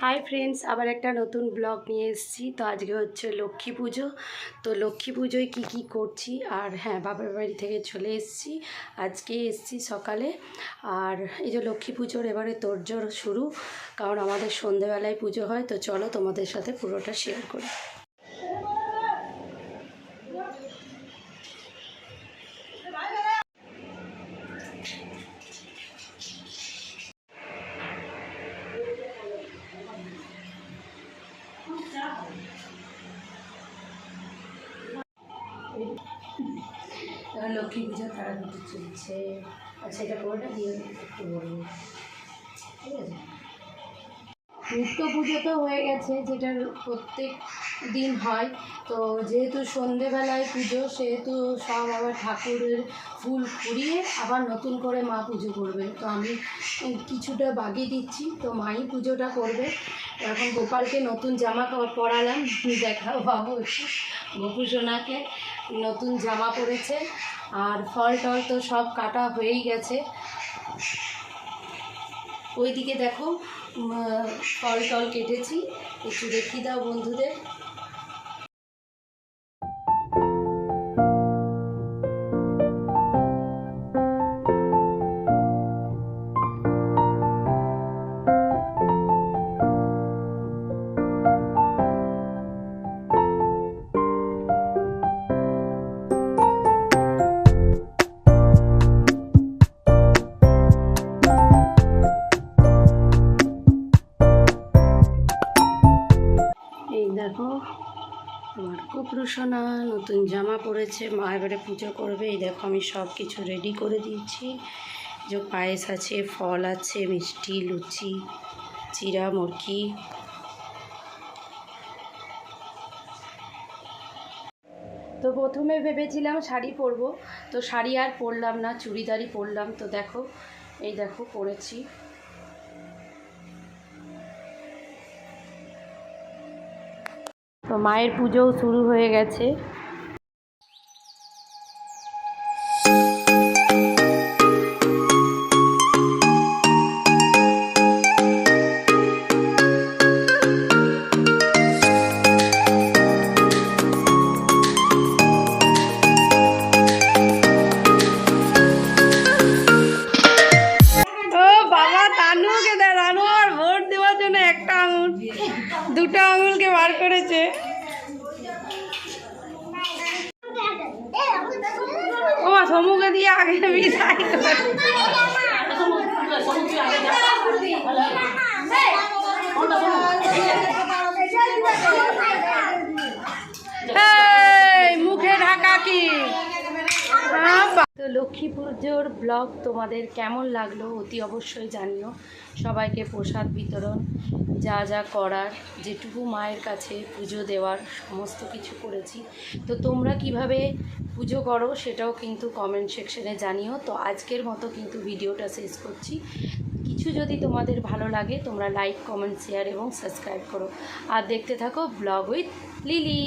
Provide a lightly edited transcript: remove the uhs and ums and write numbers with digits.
Hi friends, আবার একটা নতুন ব্লগ নিয়ে এসেছি। তো আজকে হচ্ছে লক্ষ্মী পুজো। তো লক্ষ্মী পুজোয় কী করছি, আর হ্যাঁ, বাবার বাড়ি থেকে চলে এসেছি, আজকে এসেছি সকালে। আর এই যে লক্ষ্মী পুজোর এবারে তোড়জোড় শুরু, কারণ আমাদের সন্ধেবেলায় পুজো হয়। তো চলো তোমাদের সাথে পুরোটা শেয়ার করি। লক্ষ্মী পুজো তারাপীঠে চলছে। আচ্ছা, এটা পুরোটা দিয়ে একটু বলবো, ঠিক আছে? নিত্য পুজো তো হয়ে গেছে, যেটা প্রত্যেক দিন হয়। তো যেহেতু সন্ধেবেলায় পুজো, সেহেতু সব আবার ঠাকুরের ফুল কুড়িয়ে আবার নতুন করে মা পুজো করবে। তো আমি কিছুটা বাগিয়ে দিচ্ছি, তো মাই পুজোটা করবে। এখন গোপালকে নতুন জামা পরালাম, দেখাও বাবু একটু। গোপু সোনাকে নতুন জামা পরেছে, আর ফল টল তো সব কাটা হয়েই গেছে। ওইদিকে দেখো ফল টল কেটেছি, একটু দেখিয়ে দাও বন্ধুদের। এই দেখো আমার কুপরু সোনা নতুন জামা পরেছে, মা এবারে পুজো করবে। এই দেখো আমি সব কিছু রেডি করে দিয়েছি। যে পায়েস আছে, ফল আছে, মিষ্টি, লুচি, চিড়া, মুরগি। তো প্রথমে ভেবেছিলাম শাড়ি পরবো, তো শাড়ি আর পরলাম না, চুড়িদারই পরলাম। তো দেখো, এই দেখো পরেছি। তো মায়ের পুজোও শুরু হয়ে গেছে। দুটো আঙুলকে বার করেছে। ও সমুখে দিয়ে আগে বিদায় মুখে ঢাকা কি। তো লক্ষ্মী পুজোর ব্লগ তোমাদের কেমন লাগলো অতি অবশ্যই জানিও। সবাইকে প্রসাদ বিতরণ, যা যা করার, যেটুকু মায়ের কাছে পুজো দেওয়ার, সমস্ত কিছু করেছি। তো তোমরা কিভাবে পুজো করো সেটাও কিন্তু কমেন্ট সেকশনে জানিও। তো আজকের মতো কিন্তু ভিডিওটা শেষ করছি। কিছু যদি তোমাদের ভালো লাগে তোমরা লাইক, কমেন্ট, শেয়ার এবং সাবস্ক্রাইব করো। আর দেখতে থাকো ব্লগ উইথ লিলি।